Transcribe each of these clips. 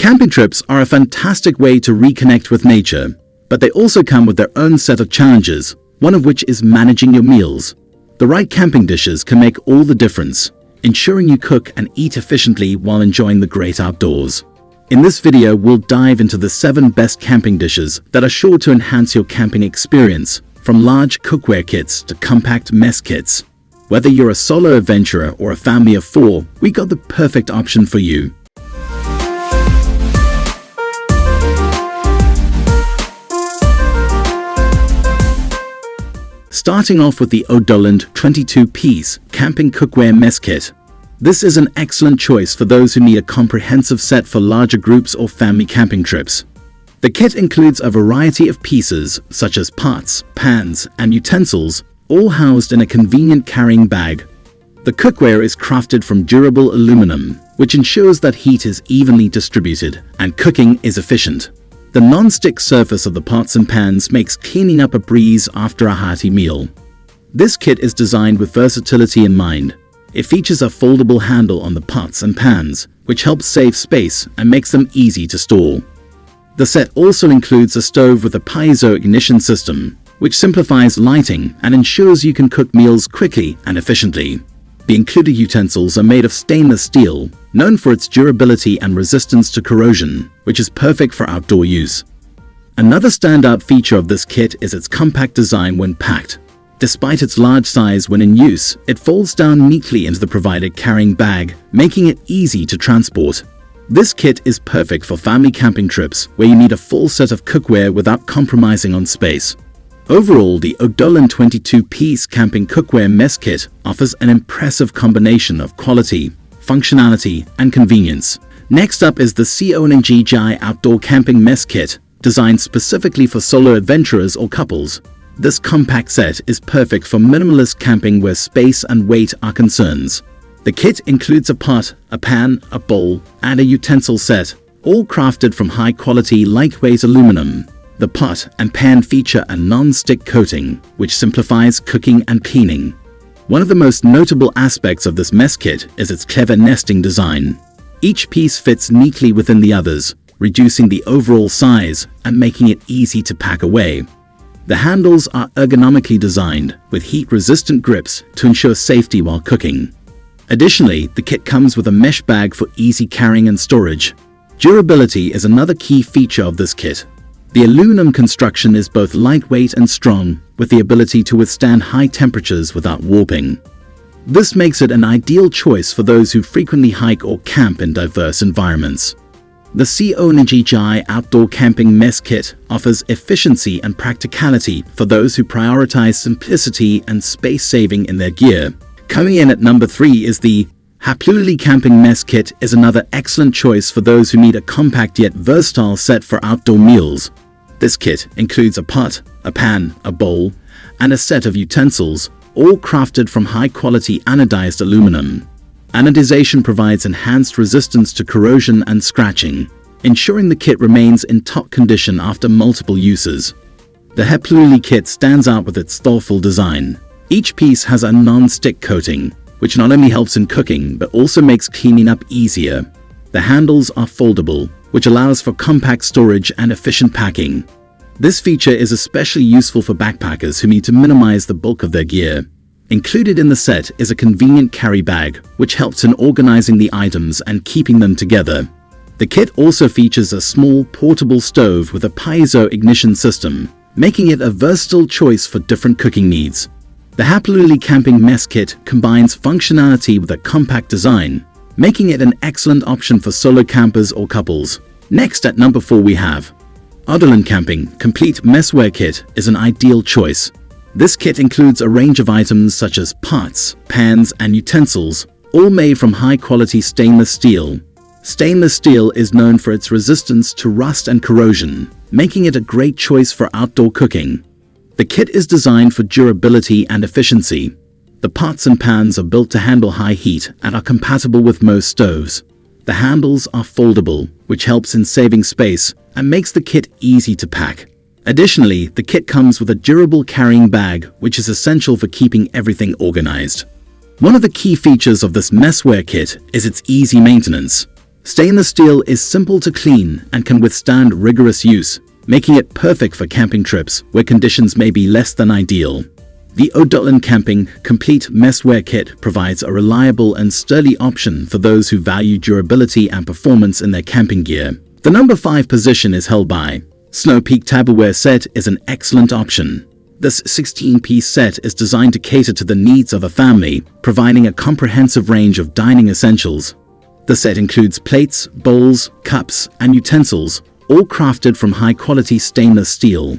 Camping trips are a fantastic way to reconnect with nature, but they also come with their own set of challenges, one of which is managing your meals. The right camping dishes can make all the difference, ensuring you cook and eat efficiently while enjoying the great outdoors. In this video, we'll dive into the 7 best camping dishes that are sure to enhance your camping experience, from large cookware kits to compact mess kits. Whether you're a solo adventurer or a family of 4, we got the perfect option for you. Starting off with the Odoland 22-piece Camping Cookware Mess Kit. This is an excellent choice for those who need a comprehensive set for larger groups or family camping trips. The kit includes a variety of pieces such as pots, pans, and utensils, all housed in a convenient carrying bag. The cookware is crafted from durable aluminum, which ensures that heat is evenly distributed and cooking is efficient. The non-stick surface of the pots and pans makes cleaning up a breeze after a hearty meal. This kit is designed with versatility in mind. It features a foldable handle on the pots and pans, which helps save space and makes them easy to store. The set also includes a stove with a piezo ignition system, which simplifies lighting and ensures you can cook meals quickly and efficiently. The included utensils are made of stainless steel, known for its durability and resistance to corrosion, which is perfect for outdoor use. Another standout feature of this kit is its compact design when packed. Despite its large size when in use, it folds down neatly into the provided carrying bag, making it easy to transport. This kit is perfect for family camping trips where you need a full set of cookware without compromising on space. Overall, the Odoland 22-piece Camping Cookware Mess Kit offers an impressive combination of quality, functionality, and convenience. Next up is the CONJGI Outdoor Camping Mess Kit, designed specifically for solo adventurers or couples. This compact set is perfect for minimalist camping where space and weight are concerns. The kit includes a pot, a pan, a bowl, and a utensil set, all crafted from high-quality, lightweight aluminum. The pot and pan feature a non-stick coating, which simplifies cooking and cleaning. One of the most notable aspects of this mess kit is its clever nesting design. Each piece fits neatly within the others, reducing the overall size and making it easy to pack away. The handles are ergonomically designed, with heat-resistant grips to ensure safety while cooking. Additionally, the kit comes with a mesh bag for easy carrying and storage. Durability is another key feature of this kit. The aluminum construction is both lightweight and strong, with the ability to withstand high temperatures without warping. This makes it an ideal choice for those who frequently hike or camp in diverse environments. The CONJGI Outdoor Camping Mess Kit offers efficiency and practicality for those who prioritize simplicity and space saving in their gear. Coming in at number 3 is the Haplululy Camping Mess Kit is another excellent choice for those who need a compact yet versatile set for outdoor meals. This kit includes a pot, a pan, a bowl, and a set of utensils, all crafted from high-quality anodized aluminum. Anodization provides enhanced resistance to corrosion and scratching, ensuring the kit remains in top condition after multiple uses. The Haplululy kit stands out with its thoughtful design. Each piece has a non-stick coating, which not only helps in cooking but also makes cleaning up easier. The handles are foldable, which allows for compact storage and efficient packing. This feature is especially useful for backpackers who need to minimize the bulk of their gear. Included in the set is a convenient carry bag, which helps in organizing the items and keeping them together. The kit also features a small portable stove with a piezo ignition system, making it a versatile choice for different cooking needs. The Haplululy Camping Mess Kit combines functionality with a compact design, making it an excellent option for solo campers or couples. Next at number 4 we have Odoland Camping Complete Messware Kit is an ideal choice. This kit includes a range of items such as pots, pans, and utensils, all made from high-quality stainless steel. Stainless steel is known for its resistance to rust and corrosion, making it a great choice for outdoor cooking. The kit is designed for durability and efficiency. The pots and pans are built to handle high heat and are compatible with most stoves. The handles are foldable, which helps in saving space and makes the kit easy to pack. Additionally, the kit comes with a durable carrying bag, which is essential for keeping everything organized. One of the key features of this Messware kit is its easy maintenance. Stainless steel is simple to clean and can withstand rigorous use, making it perfect for camping trips where conditions may be less than ideal. The Odoland Camping Complete Messware Kit provides a reliable and sturdy option for those who value durability and performance in their camping gear. The number 5 position is held by Snow Peak Tableware Set is an excellent option. This 16-piece set is designed to cater to the needs of a family, providing a comprehensive range of dining essentials. The set includes plates, bowls, cups, and utensils, all crafted from high-quality stainless steel.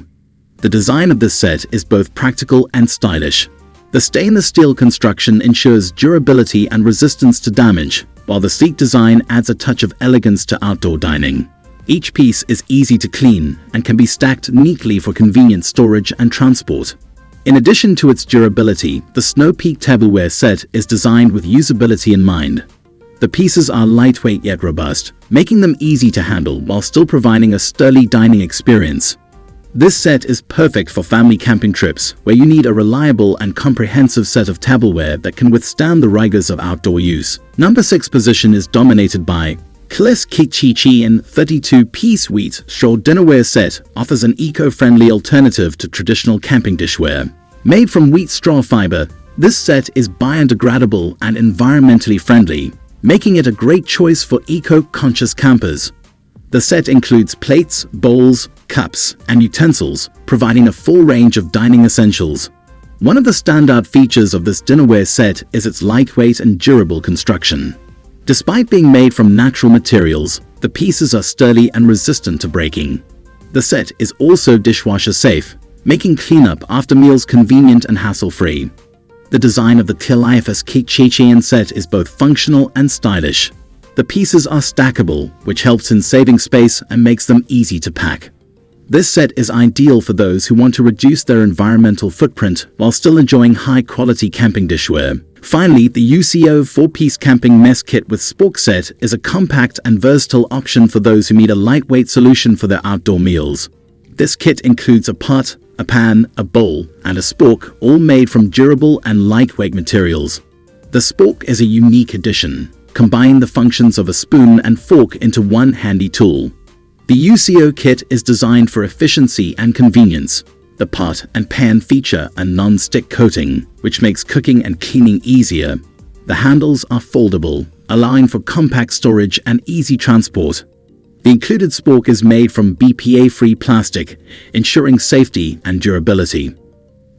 The design of this set is both practical and stylish. The stainless steel construction ensures durability and resistance to damage, while the sleek design adds a touch of elegance to outdoor dining. Each piece is easy to clean and can be stacked neatly for convenient storage and transport. In addition to its durability, the Snow Peak Tableware set is designed with usability in mind. The pieces are lightweight yet robust, making them easy to handle while still providing a sturdy dining experience. This set is perfect for family camping trips where you need a reliable and comprehensive set of tableware that can withstand the rigors of outdoor use. Number 6 position is dominated by CONJGI. In 32-piece wheat straw dinnerware set offers an eco-friendly alternative to traditional camping dishware. Made from wheat straw fiber, this set is biodegradable and environmentally friendly, making it a great choice for eco-conscious campers. The set includes plates, bowls, cups, and utensils, providing a full range of dining essentials. One of the standout features of this dinnerware set is its lightweight and durable construction. Despite being made from natural materials, the pieces are sturdy and resistant to breaking. The set is also dishwasher safe, making cleanup after meals convenient and hassle-free. The design of the CONJGI set is both functional and stylish. The pieces are stackable, which helps in saving space and makes them easy to pack. This set is ideal for those who want to reduce their environmental footprint while still enjoying high-quality camping dishware. Finally, the UCO 4-piece camping mess kit with Spork Set is a compact and versatile option for those who need a lightweight solution for their outdoor meals. This kit includes a pot, a pan, a bowl, and a spork, all made from durable and lightweight materials. The spork is a unique addition, combining the functions of a spoon and fork into one handy tool. The UCO kit is designed for efficiency and convenience. The pot and pan feature a non-stick coating, which makes cooking and cleaning easier. The handles are foldable, allowing for compact storage and easy transport. The included spork is made from BPA-free plastic, ensuring safety and durability.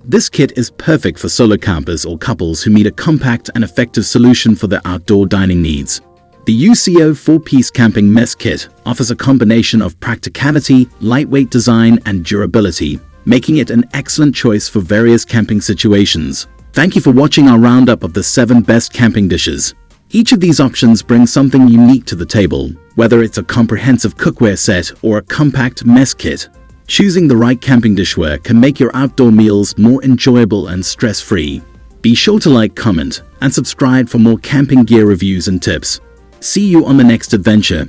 This kit is perfect for solo campers or couples who need a compact and effective solution for their outdoor dining needs. The UCO 4-piece camping mess kit offers a combination of practicality, lightweight design, and durability, making it an excellent choice for various camping situations. Thank you for watching our roundup of the 7 best camping dishes. Each of these options brings something unique to the table, whether it's a comprehensive cookware set or a compact mess kit. Choosing the right camping dishware can make your outdoor meals more enjoyable and stress-free. Be sure to like, comment, and subscribe for more camping gear reviews and tips. See you on the next adventure.